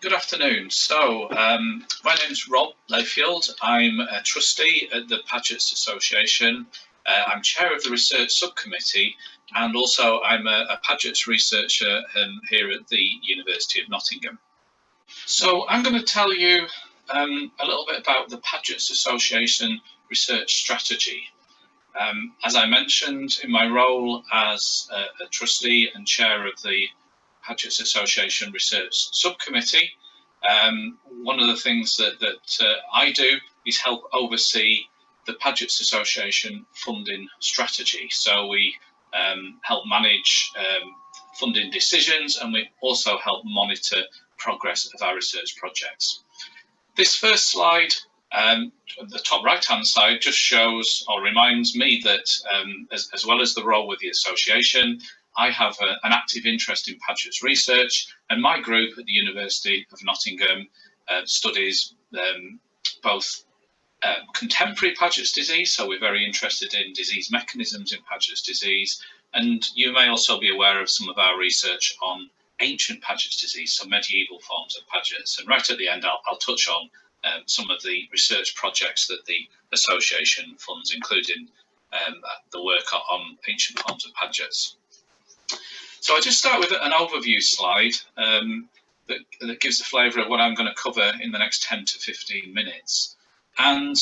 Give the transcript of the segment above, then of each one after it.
Good afternoon. My name's Rob Layfield. I'm a trustee at the Pageants Association. I'm chair of the research subcommittee, and also I'm a Pageants researcher here at the University of Nottingham. So I'm going to tell you a little bit about the Pageants Association research strategy. As I mentioned, in my role as a trustee and chair of the Pageants Association Research Subcommittee, one of the things that I do is help oversee the Pageants Association funding strategy. So we help manage funding decisions, and we also help monitor progress of our research projects. This first slide, the top right hand side, just shows or reminds me that as well as the role with the association, I have an active interest in Pageants research, and my group at the University of Nottingham studies both contemporary Paget's disease, so we're very interested in disease mechanisms in Paget's disease, and you may also be aware of some of our research on ancient Paget's disease, so medieval forms of Paget's. And right at the end, I'll touch on some of the research projects that the association funds, including the work on ancient forms of Paget's. So I'll just start with an overview slide that gives a flavour of what I'm going to cover in the next 10 to 15 minutes. And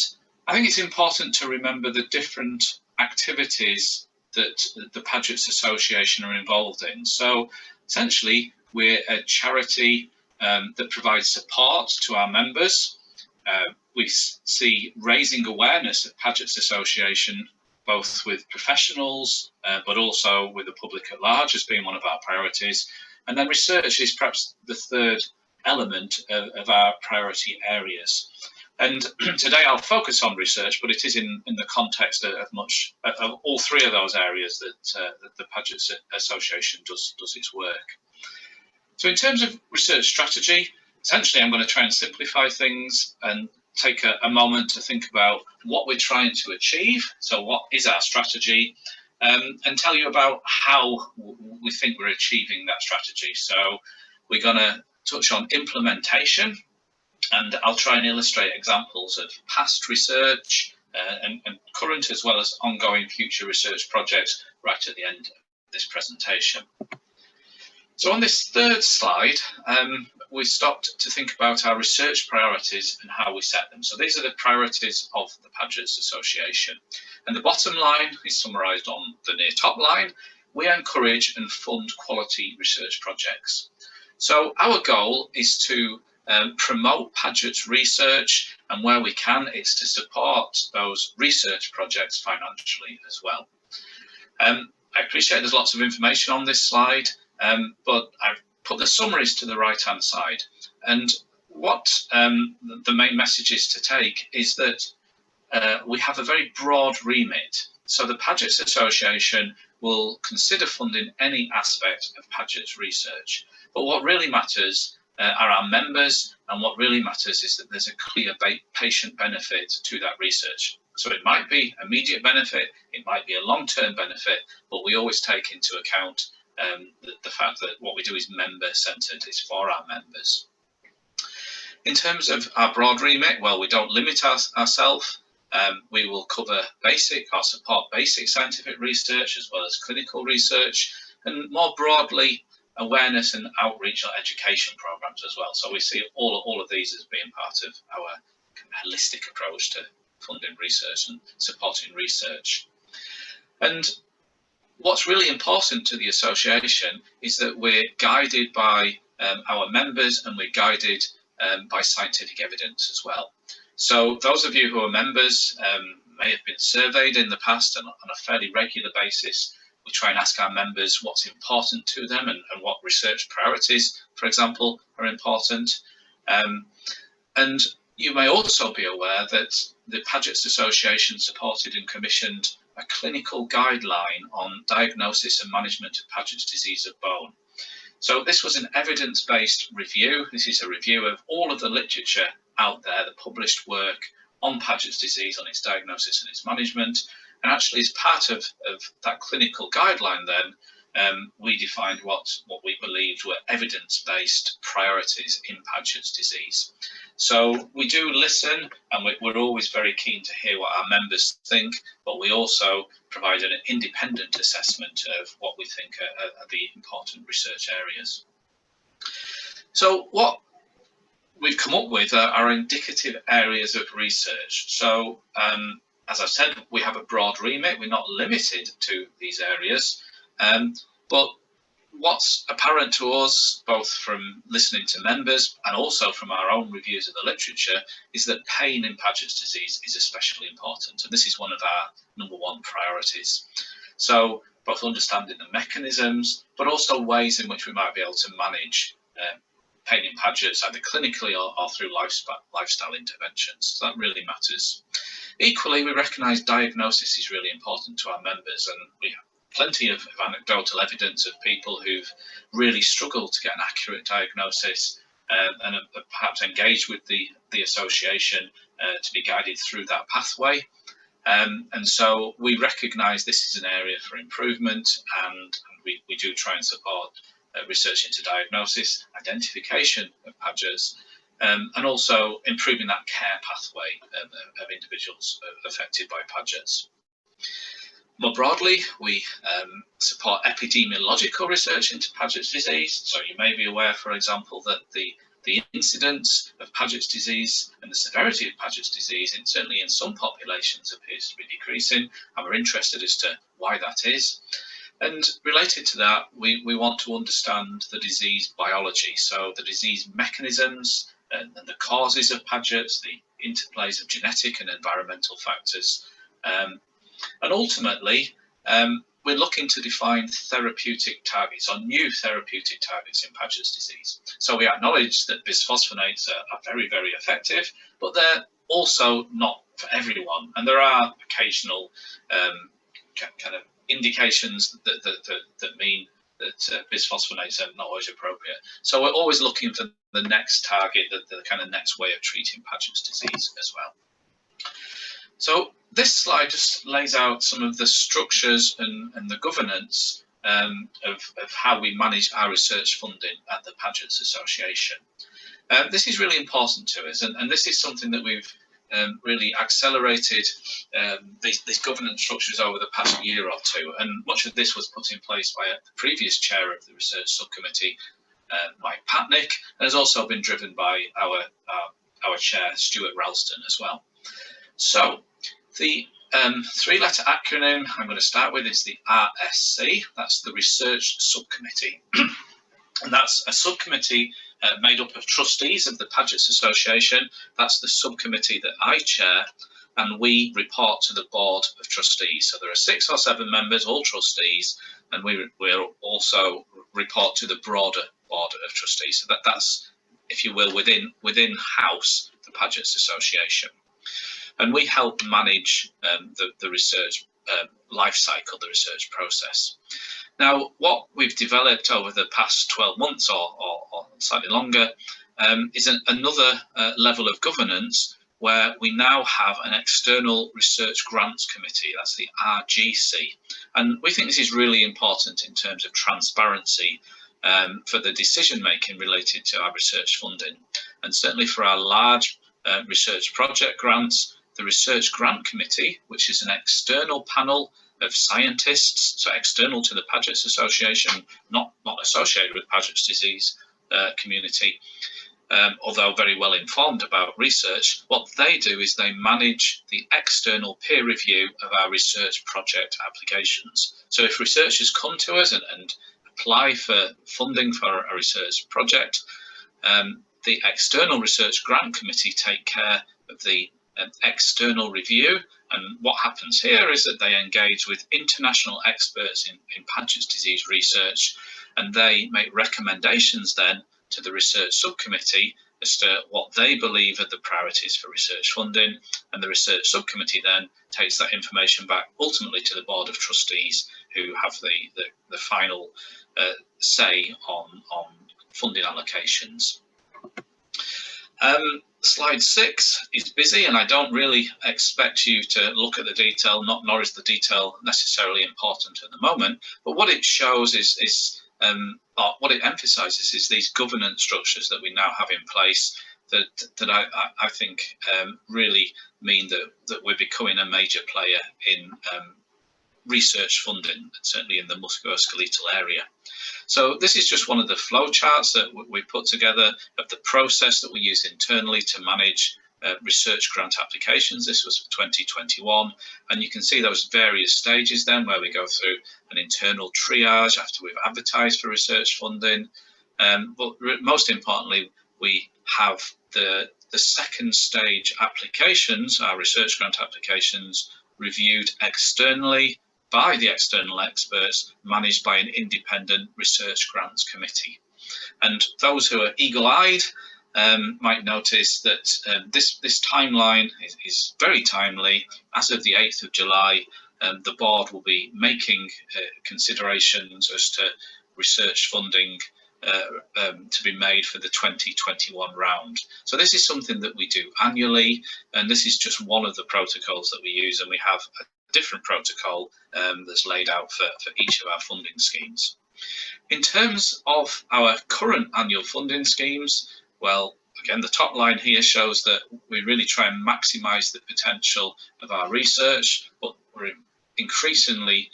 I think it's important to remember the different activities that the Pageants Association are involved in. So essentially, we're a charity that provides support to our members. We see raising awareness of Pageants Association both with professionals, but also with the public at large as being one of our priorities. And then research is perhaps the third element of our priority areas. And today I'll focus on research, but it is in the context of all three of those areas that the Pageants Association does its work. So in terms of research strategy, essentially I'm going to try and simplify things and take a moment to think about what we're trying to achieve. So what is our strategy, and tell you about how we think we're achieving that strategy. So we're going to touch on implementation, and I'll try and illustrate examples of past research and current as well as ongoing future research projects right at the end of this presentation. So on this third slide, we stopped to think about our research priorities and how we set them. So these are the priorities of the Pageants Association. And the bottom line is summarised on the near top line. We encourage and fund quality research projects. So our goal is to promote Pageants research, and where we can, it's to support those research projects financially as well. I appreciate there's lots of information on this slide, but I've put the summaries to the right hand side. And what the main message is to take is that we have a very broad remit. So the Pageants Association will consider funding any aspect of Pageants research. But what really matters are our members, and what really matters is that there's a clear patient benefit to that research. So it might be immediate benefit, it might be a long-term benefit, but we always take into account the fact that what we do is member-centred, it's for our members. In terms of our broad remit, well, we don't limit ourselves. We will cover support basic scientific research as well as clinical research, and more broadly, awareness and outreach or education programs as well. So we see all of these as being part of our holistic approach to funding research and supporting research. And what's really important to the association is that we're guided by our members, and we're guided by scientific evidence as well. So those of you who are members may have been surveyed in the past, and on a fairly regular basis, we try and ask our members what's important to them and what research priorities, for example, are important. And you may also be aware that the Pageants Association supported and commissioned a clinical guideline on diagnosis and management of Paget's disease of bone. So this was an evidence-based review. This is a review of all of the literature out there, the published work on Paget's disease, on its diagnosis and its management. And actually, as part of that clinical guideline then, we defined what we believed were evidence-based priorities in Paget's disease. So we do listen, and we're always very keen to hear what our members think, but we also provide an independent assessment of what we think are the important research areas. So what we've come up with are indicative areas of research. So as I said, we have a broad remit. We're not limited to these areas, but what's apparent to us, both from listening to members and also from our own reviews of the literature, is that pain in Paget's disease is especially important, and this is one of our #1 priorities. So both understanding the mechanisms, but also ways in which we might be able to manage pain in Paget's either clinically or through lifestyle interventions. So that really matters. Equally, we recognise diagnosis is really important to our members, and we have plenty of anecdotal evidence of people who've really struggled to get an accurate diagnosis and have perhaps engaged with the association to be guided through that pathway. And so we recognise this is an area for improvement, and we do try and support research into diagnosis, identification of Paget's, and also improving that care pathway of individuals affected by Paget's. More broadly, we support epidemiological research into Paget's disease. So you may be aware, for example, that the incidence of Paget's disease and the severity of Paget's disease, certainly in some populations, appears to be decreasing, and we're interested as to why that is. And related to that, we want to understand the disease biology, so the disease mechanisms and the causes of Paget's, the interplays of genetic and environmental factors. And ultimately, we're looking to define therapeutic targets or new therapeutic targets in Paget's disease. So we acknowledge that bisphosphonates are very, very effective, but they're also not for everyone. And there are occasional kind of indications that mean that bisphosphonates are not always appropriate. So we're always looking for the next target, the kind of next way of treating Paget's disease as well. So this slide just lays out some of the structures and the governance of how we manage our research funding at the Pageants Association. This is really important to us, and this is something that we've really accelerated these governance structures over the past year or two, and much of this was put in place by the previous chair of the research subcommittee, Mike Patnick, and has also been driven by our chair, Stuart Ralston, as well. So the three-letter acronym I'm going to start with is the RSC. That's the Research Subcommittee. And that's a subcommittee made up of trustees of the Pageants Association. That's the subcommittee that I chair, and we report to the Board of Trustees. So there are 6 or 7 members, all trustees, and we also report to the broader Board of Trustees. So that's, if you will, within house, the Pageants Association. And we help manage the research life cycle, the research process. Now, what we've developed over the past 12 months or slightly longer is another level of governance where we now have an external research grants committee, that's the RGC. And we think this is really important in terms of transparency for the decision making related to our research funding. And certainly for our large research project grants, the Research Grant Committee, which is an external panel of scientists, so external to the Pageants Association, not associated with Paget's disease community, although very well informed about research. What they do is they manage the external peer review of our research project applications. So if researchers come to us and apply for funding for a research project, the External Research Grant Committee take care of the external review, and what happens here is that they engage with international experts in Paget's disease research, and they make recommendations then to the research subcommittee as to what they believe are the priorities for research funding, and the research subcommittee then takes that information back ultimately to the Board of Trustees, who have the final say on funding allocations. Slide 6 is busy, and I don't really expect you to look at the detail, nor is the detail necessarily important at the moment. But what it shows or what it emphasises is these governance structures that we now have in place that I think really mean that we're becoming a major player in research funding, certainly in the musculoskeletal area. So this is just one of the flow charts that we put together of the process that we use internally to manage research grant applications. This was for 2021, and you can see those various stages then where we go through an internal triage after we've advertised for research funding. But most importantly, we have the second stage applications, our research grant applications, reviewed externally by the external experts, managed by an independent research grants committee. And those who are eagle-eyed might notice that this timeline is very timely. As of the 8th of July, the board will be making considerations as to research funding to be made for the 2021 round. So this is something that we do annually, and this is just one of the protocols that we use, and we have a different protocol that's laid out for each of our funding schemes. In terms of our current annual funding schemes, well, again, the top line here shows that we really try and maximise the potential of our research, but we're increasingly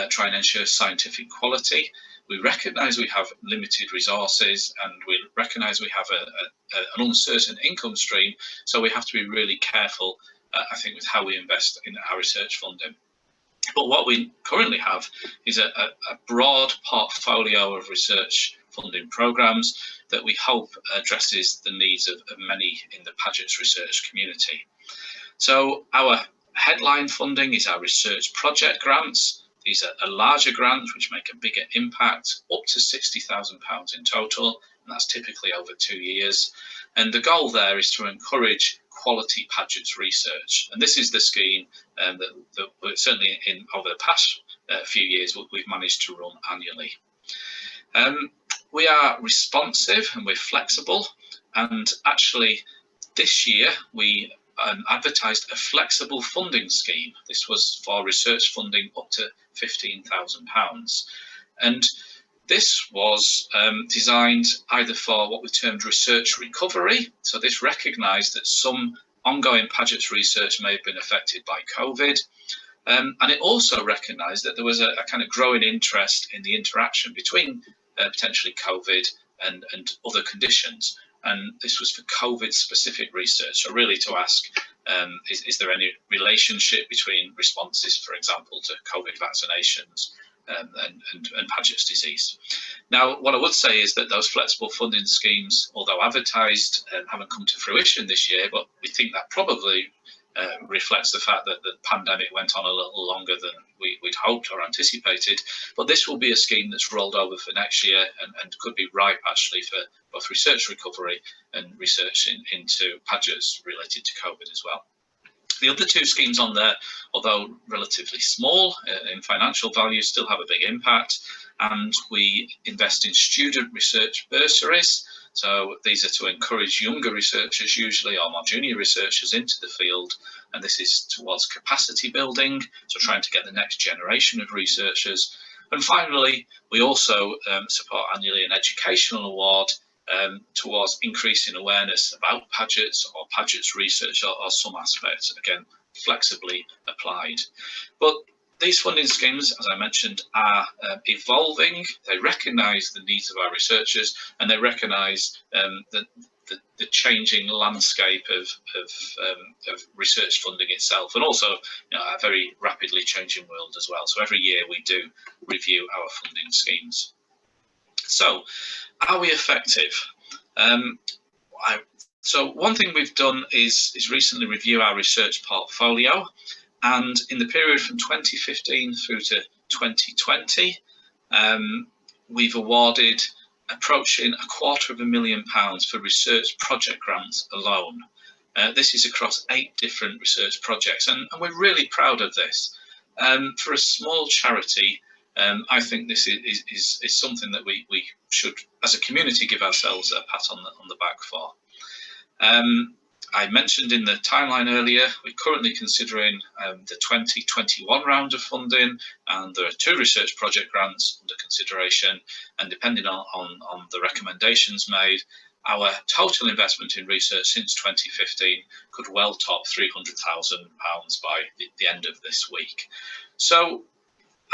trying to ensure scientific quality. We recognise we have limited resources, and we recognise we have an uncertain income stream, so we have to be really careful, I think, with how we invest in our research funding. But what we currently have is a broad portfolio of research funding programmes that we hope addresses the needs of many in the Paget's research community. So our headline funding is our research project grants. These are larger grants which make a bigger impact, up to £60,000 in total, and that's typically over 2 years. And the goal there is to encourage quality Paget's research. And this is the scheme that certainly over the past few years we've managed to run annually. We are responsive and we're flexible, and actually this year we advertised a flexible funding scheme. This was for research funding up to £15,000, and this was designed either for what we termed research recovery. So this recognised that some ongoing Paget's research may have been affected by COVID, and it also recognised that there was a kind of growing interest in the interaction between potentially COVID and other conditions. And this was for COVID-specific research. So really to ask, is there any relationship between responses, for example, to COVID vaccinations and Paget's disease? Now, what I would say is that those flexible funding schemes, although advertised, haven't come to fruition this year, but we think that probably reflects the fact that the pandemic went on a little longer than we'd hoped or anticipated. But this will be a scheme that's rolled over for next year and could be ripe actually for both research recovery and research into Paget's related to COVID as well. The other two schemes on there, although relatively small in financial value, still have a big impact, and we invest in student research bursaries. So these are to encourage younger researchers, usually, or more junior researchers, into the field, and this is towards capacity building, so trying to get the next generation of researchers. And finally, we also support annually an educational award towards increasing awareness about Paget's or Paget's research or some aspects, again, flexibly applied. But these funding schemes, as I mentioned, are evolving. They recognise the needs of our researchers, and they recognise the changing landscape of research funding itself, and also a very rapidly changing world as well. So every year we do review our funding schemes. So, are we effective? So one thing we've done is recently review our research portfolio, and in the period from 2015 through to 2020, we've awarded approaching £250,000 for research project grants alone. This is across 8 different research projects, and we're really proud of this. For a small charity, I think this is something that we should, as a community, give ourselves a pat on the back for. I mentioned in the timeline earlier, we're currently considering the 2021 round of funding, and there are 2 research project grants under consideration, and depending on the recommendations made, our total investment in research since 2015 could well top £300,000 by the end of this week. So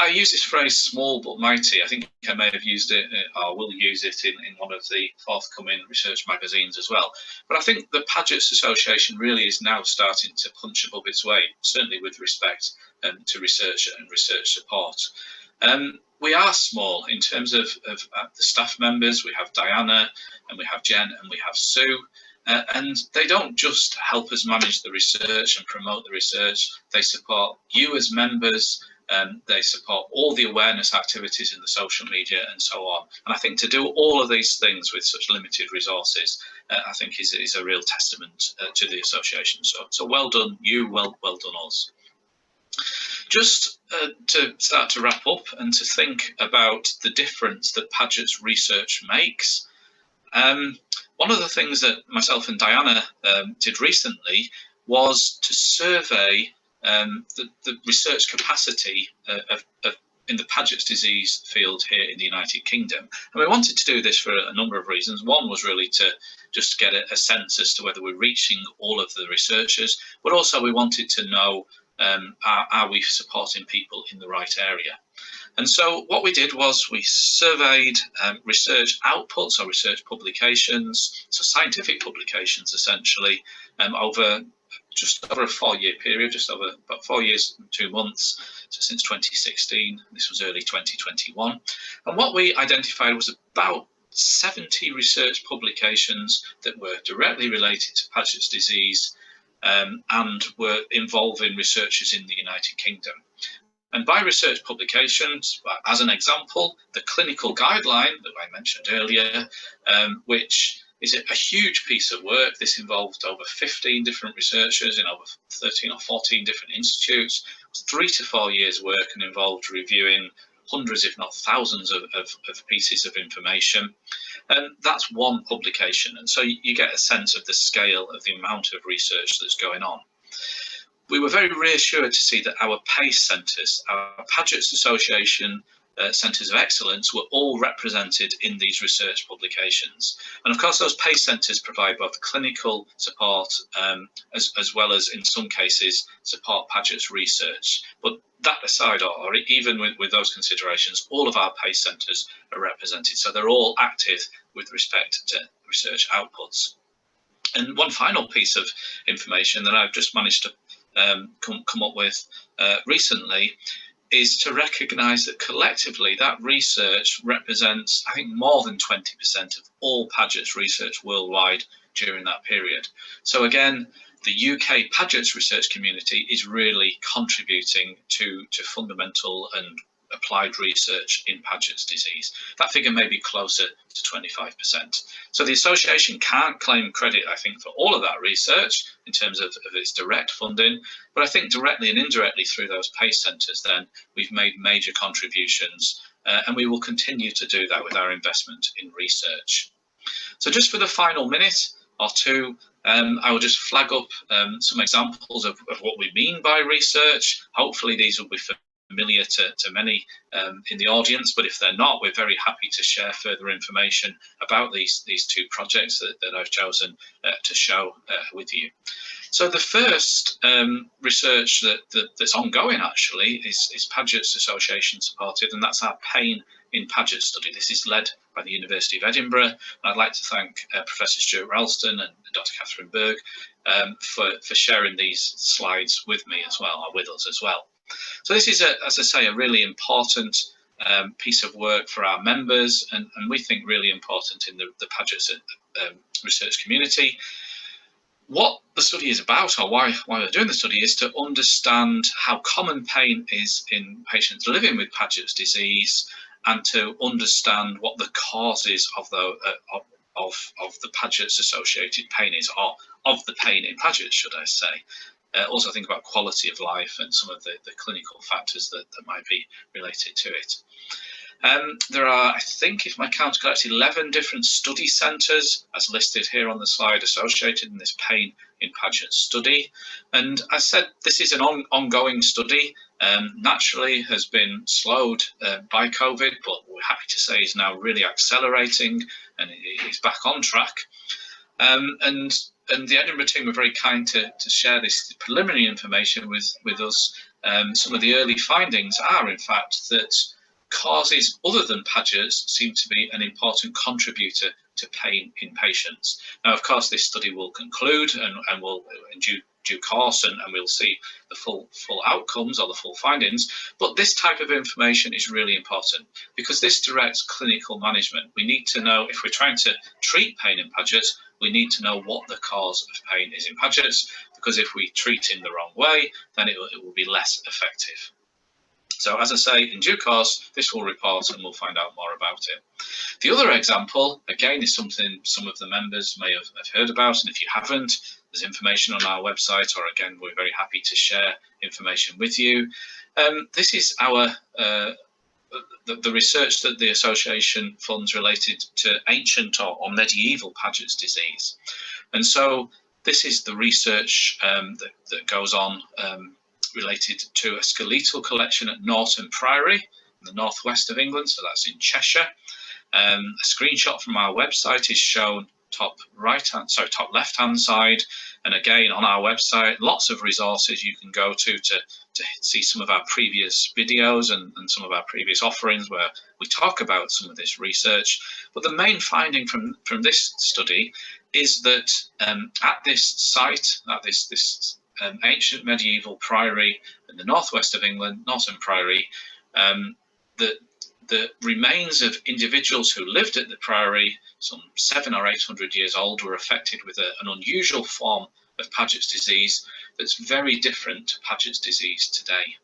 I use this phrase small but mighty. I think I may have used it or will use it in one of the forthcoming research magazines as well. But I think the Pageants Association really is now starting to punch above its weight, certainly with respect to research and research support. We are small in terms of the staff members. We have Diana and we have Jen and we have Sue. And they don't just help us manage the research and promote the research. They support you as members. They support all the awareness activities in the social media and so on. And I think to do all of these things with such limited resources, I think is a real testament to the association. So well done you, well done us. Just to start to wrap up and to think about the difference that Paget's research makes. One of the things that myself and Diana did recently was to survey the research capacity in the Paget's disease field here in the United Kingdom. And we wanted to do this for a number of reasons. One was really to just get a sense as to whether we're reaching all of the researchers, but also we wanted to know, are we supporting people in the right area? And so what we did was we surveyed research outputs or research publications, so scientific publications essentially, over just over a 4-year period, just over about 4 years and 2 months, so since 2016. This was early 2021. And what we identified was about 70 research publications that were directly related to Paget's disease and were involving researchers in the United Kingdom. And by research publications, as an example, the clinical guideline that I mentioned earlier, which is a huge piece of work. This involved over 15 different researchers in over 13 or 14 different institutes. It was 3 to 4 years work and involved reviewing hundreds, if not thousands of pieces of information. And that's one publication. And so you get a sense of the scale of the amount of research that's going on. We were very reassured to see that our PACE centres, our Pageants Association centres of excellence, were all represented in these research publications. And of course, those PACE centres provide both clinical support as well as, in some cases, support Paget's research. But that aside, or even with those considerations, all of our PACE centres are represented. So they're all active with respect to research outputs. And one final piece of information that I've just managed to come up with recently is to recognise that collectively that research represents, I think, more than 20% of all Paget's research worldwide during that period. So again, the UK Paget's research community is really contributing to fundamental and applied research in Paget's disease. That figure may be closer to 25%. So the association can't claim credit, I think, for all of that research in terms of its direct funding, but I think directly and indirectly through those PACE centres, then we've made major contributions, and we will continue to do that with our investment in research. So just for the final minute or two, I will just flag up some examples of what we mean by research. Hopefully these will be familiar to many in the audience, but if they're not, we're very happy to share further information about these 2 projects that I've chosen to show with you. So the first research that's ongoing actually is Paget's Association supported, and that's our Pain in Paget study. This is led by the University of Edinburgh, and I'd like to thank Professor Stuart Ralston and Dr. Catherine Berg for sharing these slides with me as well, or with us as well. So this is, as I say, a really important piece of work for our members, and we think really important in the Paget's research community. What the study is about, or why we're doing the study, is to understand how common pain is in patients living with Paget's disease, and to understand what the causes of the Paget's associated pain is, or of the pain in Paget, should I say. Also think about quality of life and some of the clinical factors that might be related to it. There are, I think, if my count's correct, 11 different study centres, as listed here on the slide, associated in this Pain in Pageants study. And as I said, this is an ongoing study. Naturally has been slowed by COVID, but we're happy to say is now really accelerating and is back on track. And the Edinburgh team were very kind to share this preliminary information with us. Some of the early findings are, in fact, that causes other than Paget's seem to be an important contributor to pain in patients. Now, of course, this study will conclude and will in due course, and we'll see the full outcomes or the full findings. But this type of information is really important because this directs clinical management. We need to know, if we're trying to treat pain in Paget's, we need to know what the cause of pain is in Paget's, because if we treat in the wrong way, then it will be less effective. So as I say, in due course, this will report and we'll find out more about it. The other example, again, is something some of the members may have heard about, and if you haven't, there's information on our website, or again, we're very happy to share information with you. This is our the research that the association funds related to ancient or medieval Paget's disease. And so this is the research that goes on related to a skeletal collection at Norton Priory in the northwest of England, so that's in Cheshire. A screenshot from our website is shown top left-hand side, and again on our website, lots of resources you can go to see some of our previous videos and some of our previous offerings where we talk about some of this research. But the main finding from this study is that at this site, at this ancient medieval priory in the northwest of England, Norton Priory, the remains of individuals who lived at the priory, some 700 or 800 years old, were affected with an unusual form of Paget's disease that's very different to Paget's disease today.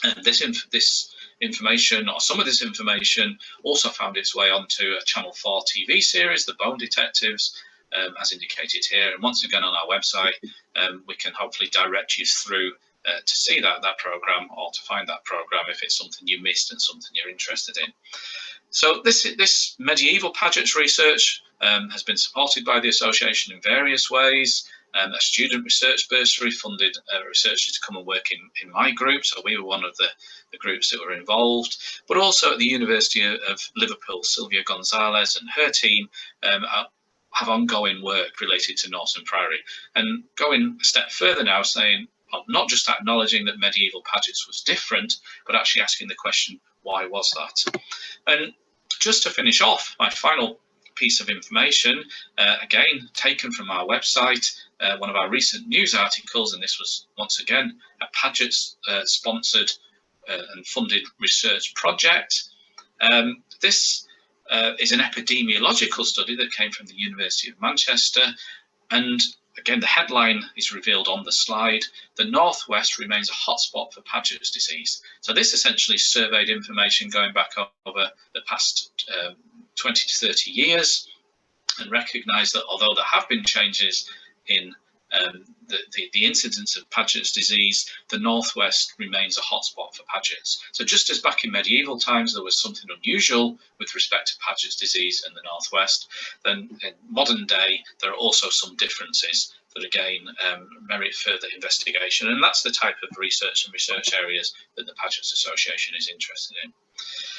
And this information, or some of this information, also found its way onto a Channel 4 TV series, The Bone Detectives, as indicated here. And once again on our website, we can hopefully direct you through to see that programme, or to find that programme if it's something you missed and something you're interested in. So this medieval Paget's research has been supported by the association in various ways. A student research bursary funded researchers to come and work in my group, so we were one of the groups that were involved. But also at the University of Liverpool, Sylvia Gonzalez and her team have ongoing work related to Norton Priory. And going a step further now, saying, not just acknowledging that medieval Paget's was different, but actually asking the question, why was that? And just to finish off, my final piece of information, again, taken from our website, one of our recent news articles, and this was once again a Paget's sponsored and funded research project. This is an epidemiological study that came from the University of Manchester, and again, the headline is revealed on the slide. The Northwest remains a hotspot for Paget's disease. So this essentially surveyed information going back over the past 20 to 30 years, and recognised that although there have been changes in the incidence of Paget's disease, the Northwest remains a hotspot for Paget's. So just as back in medieval times there was something unusual with respect to Paget's disease in the Northwest, then in modern day there are also some differences that again merit further investigation, and that's the type of research and research areas that the Paget's Association is interested in.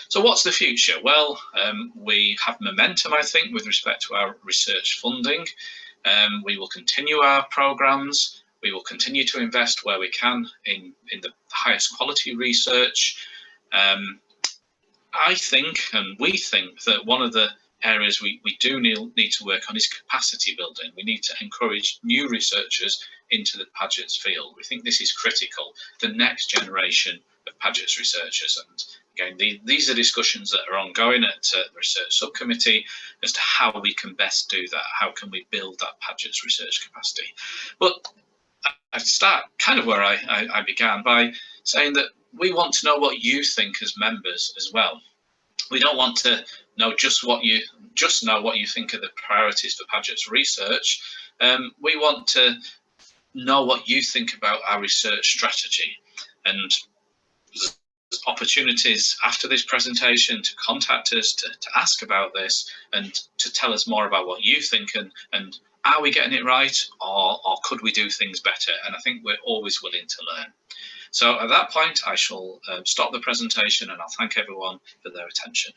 So what's the future? Well, we have momentum, I think, with respect to our research funding. We will continue our programmes. We will continue to invest where we can in the highest quality research. I think, and we think, that one of the areas we do need to work on is capacity building. We need to encourage new researchers into the Paget's field. We think this is critical, the next generation of Paget's researchers. And again, these are discussions that are ongoing at the research subcommittee as to how we can best do that. How can we build that Paget's research capacity? But I start kind of where I began, by saying that we want to know what you think as members as well. We don't want to know just know what you think are the priorities for Paget's research. We want to know what you think about our research strategy. And opportunities after this presentation to contact us, to ask about this, and to tell us more about what you think, and are we getting it right, or could we do things better? And I think we're always willing to learn. So at that point, I shall stop the presentation, and I'll thank everyone for their attention.